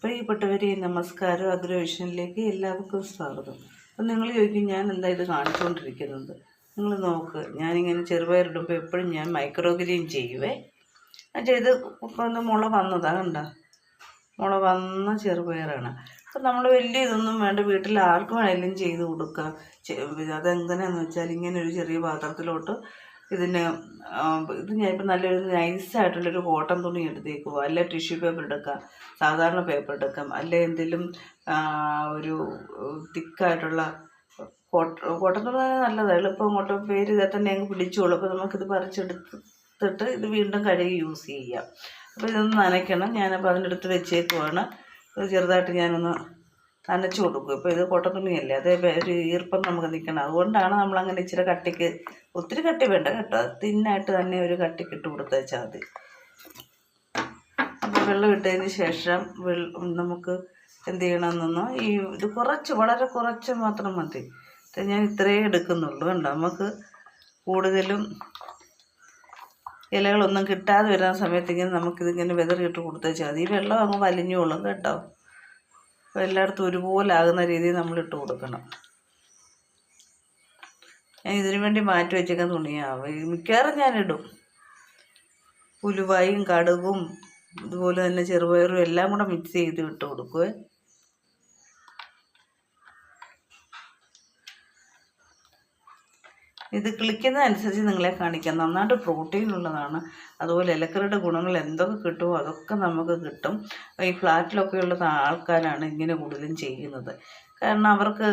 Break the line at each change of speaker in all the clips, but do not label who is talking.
പ്രിയപ്പെട്ടവരെ, നമസ്കാരം. അഗ്രോവിഷനിലേക്ക് എല്ലാവർക്കും സ്വാഗതം. അപ്പം നിങ്ങൾ ചോദിക്കും, ഞാൻ എന്താ ഇത് കാണിച്ചുകൊണ്ടിരിക്കുന്നത്? നിങ്ങൾ നോക്ക്, ഞാനിങ്ങനെ ചെറുപയറിടുമ്പോൾ എപ്പോഴും ഞാൻ മൈക്രോഗ്രീൻ ചെയ്യുവേ. ചെയ്ത് ഇപ്പം ഒന്ന് മുള വന്നതാണ്, കണ്ട മുള വന്ന ചെറുപയറാണ്. അപ്പം നമ്മൾ വലിയ ഇതൊന്നും വേണ്ട, വീട്ടിൽ ആർക്കും വേണമെങ്കിലും ചെയ്ത് കൊടുക്കാം. അതെങ്ങനെയാണെന്ന് വെച്ചാൽ, ഇങ്ങനെ ഒരു ചെറിയ പാത്രത്തിലോട്ട് ഇതിന് ഇത് ഞാനിപ്പോൾ നല്ലൊരു നൈസായിട്ടുള്ളൊരു കോട്ടൺ തുണി എടുത്തേക്കുക, അല്ലെ ടിഷ്യൂ പേപ്പർ എടുക്കാം, സാധാരണ പേപ്പർ എടുക്കാം, അല്ലെ എന്തെങ്കിലും ഒരു തിക്കായിട്ടുള്ള കോട്ടൺ തുണി നല്ലതാണ്. എളുപ്പം ഇങ്ങോട്ട് പേര് ഇതാ തന്നെ അങ്ങ് പിടിച്ചോളൂ. അപ്പോൾ നമുക്കിത് പറിച്ചെടുത്തിട്ട് ഇത് വീണ്ടും കഴുകി യൂസ് ചെയ്യാം. അപ്പോൾ ഇതൊന്ന് നനയ്ക്കണം. ഞാനപ്പോൾ അതിൻ്റെ വെച്ചേക്കുവാണ്. ചെറുതായിട്ട് ഞാനൊന്ന് നനച്ചു കൊടുക്കും. ഇപ്പോൾ ഇത് കോട്ടൺ തുണിയല്ലേ, അതേ ഒരു ഈർപ്പം നമുക്ക് നിൽക്കണം. അതുകൊണ്ടാണ് നമ്മളങ്ങനെ ഇച്ചിരി കട്ടിക്ക്, ഒത്തിരി കട്ടി വേണ്ട കേട്ടോ, തിന്നായിട്ട് തന്നെ ഒരു കട്ടിക്ക് ഇട്ട് കൊടുത്തേച്ചാൽ മതി. അപ്പോൾ വെള്ളം ഇട്ടതിന് ശേഷം നമുക്ക് എന്ത് ചെയ്യണമെന്നൊന്ന്, ഇത് വളരെ കുറച്ച് മാത്രം മതി. ഞാൻ ഇത്രയേ എടുക്കുന്നുള്ളൂ. കണ്ടോ, നമുക്ക് കൂടുതലും ഇലകളൊന്നും കിട്ടാതെ വരുന്ന സമയത്ത് ഇങ്ങനെ നമുക്കിതിങ്ങനെ വെതറിയിട്ട് കൊടുത്തേച്ചാൽ മതി. ഈ വെള്ളം അങ്ങ് വലിഞ്ഞോളും കേട്ടോ. അപ്പോൾ എല്ലായിടത്തും ഒരുപോലെ ആകുന്ന രീതിയിൽ നമ്മളിട്ട് കൊടുക്കണം. ഞാൻ ഇതിനു വേണ്ടി മാറ്റി വെച്ചേക്കാൻ തുണിയാവും. മിക്കവാറും ഞാനിടും. ഉലുവായും കടുകും ഇതുപോലെ തന്നെ ചെറുപയറും എല്ലാം കൂടെ മിക്സ് ചെയ്ത് ഇട്ട് കൊടുക്കുവേ. ഇത് കിളിക്കുന്നതനുസരിച്ച് നിങ്ങളെ കാണിക്കാം. നന്നായിട്ട് പ്രോട്ടീൻ ഉള്ളതാണ്. അതുപോലെ ഇലക്കറിയുടെ ഗുണങ്ങൾ എന്തൊക്കെ കിട്ടുമോ അതൊക്കെ നമുക്ക് കിട്ടും. ഈ ഫ്ലാറ്റിലൊക്കെ ഉള്ള ആൾക്കാരാണ് ഇങ്ങനെ കൂടുതലും ചെയ്യുന്നത്. കാരണം അവർക്ക്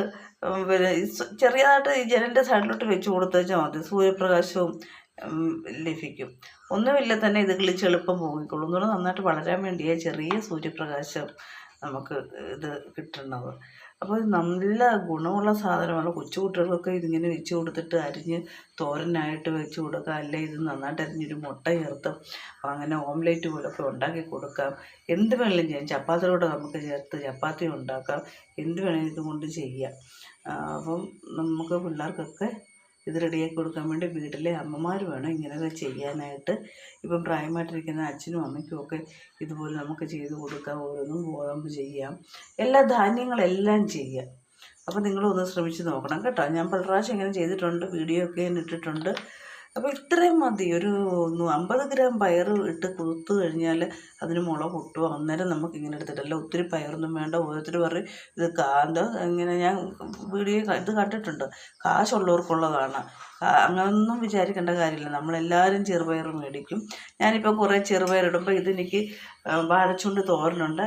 ചെറിയതായിട്ട് ഈ ജനലിൻ്റെ സൈഡിലോട്ട് വെച്ച് കൊടുത്തേച്ചാൽ മതി, സൂര്യപ്രകാശവും ലഭിക്കും. ഒന്നുമില്ല തന്നെ ഇത് കിളിച്ച് എളുപ്പം പോകിക്കൊള്ളും. എന്നുള്ളത് നന്നായിട്ട് വളരാൻ വേണ്ടിയേ ചെറിയ സൂര്യപ്രകാശം നമുക്ക് ഇത് കിട്ടുന്നത്. അപ്പോൾ ഇത് നല്ല ഗുണമുള്ള സാധനമാണ്. കൊച്ചുകുട്ടികൾക്കൊക്കെ ഇതിങ്ങനെ വെച്ച് കൊടുത്തിട്ട് അരിഞ്ഞ് തോരനായിട്ട് വെച്ച് കൊടുക്കാം, അല്ലെ ഇത് നന്നായിട്ട് അരിഞ്ഞൊരു മുട്ട ചേർത്ത് അങ്ങനെ ഓംലേറ്റ് പോലൊക്കെ ഉണ്ടാക്കി കൊടുക്കാം. എന്ത് വേണമെങ്കിലും ചെയ്യാം. ചപ്പാത്തിയോടെ നമുക്ക് ചേർത്ത് ചപ്പാത്തി ഉണ്ടാക്കാം. എന്ത് വേണമെങ്കിലും ഇതുകൊണ്ട് ചെയ്യാം. അപ്പം നമുക്ക് പിള്ളേർക്കൊക്കെ ഇത് റെഡിയാക്കി കൊടുക്കാൻ വേണ്ടി വീട്ടിലെ അമ്മമാർ വേണം ഇങ്ങനെയൊക്കെ ചെയ്യാനായിട്ട്. ഇപ്പം പ്രായമായിട്ടിരിക്കുന്ന അച്ഛനും അമ്മയ്ക്കും ഒക്കെ ഇതുപോലെ നമുക്ക് ചെയ്ത് കൊടുക്കാം. ഓരോന്നും ഗോതമ്പ് ചെയ്യാം, എല്ലാ ധാന്യങ്ങളെല്ലാം ചെയ്യാം. അപ്പോൾ നിങ്ങളൊന്ന് ശ്രമിച്ച് നോക്കണം കേട്ടോ. ഞാൻ പല പ്രാവശ്യം ഇങ്ങനെ ചെയ്തിട്ടുണ്ട്, വീഡിയോ ഒക്കെ ഞാൻ ഇട്ടിട്ടുണ്ട്. അപ്പോൾ ഇത്രയും മതി. ഒരു 50 ഗ്രാം പയർ ഇട്ട് കുതിർത്ത് കഴിഞ്ഞാൽ അതിന് മുള പൊട്ടുക. അന്നേരം നമുക്ക് ഇങ്ങനെ എടുത്തിട്ടല്ല, ഒത്തിരി പയറൊന്നും വേണ്ട. ഓരോരുത്തർ പറയും ഇത് ഇങ്ങനെ ഞാൻ വീഡിയോ ഇത് കണ്ടിട്ടുണ്ട്, കാശുള്ളവർക്കുള്ളതാണ്. അങ്ങനൊന്നും വിചാരിക്കേണ്ട കാര്യമില്ല. നമ്മളെല്ലാവരും ചെറുപയർ മേടിക്കും. ഞാനിപ്പോൾ കുറേ ചെറുപയർ ഇടുമ്പോൾ ഇതെനിക്ക് വാഴച്ചുണ്ട് തോരനുണ്ട്.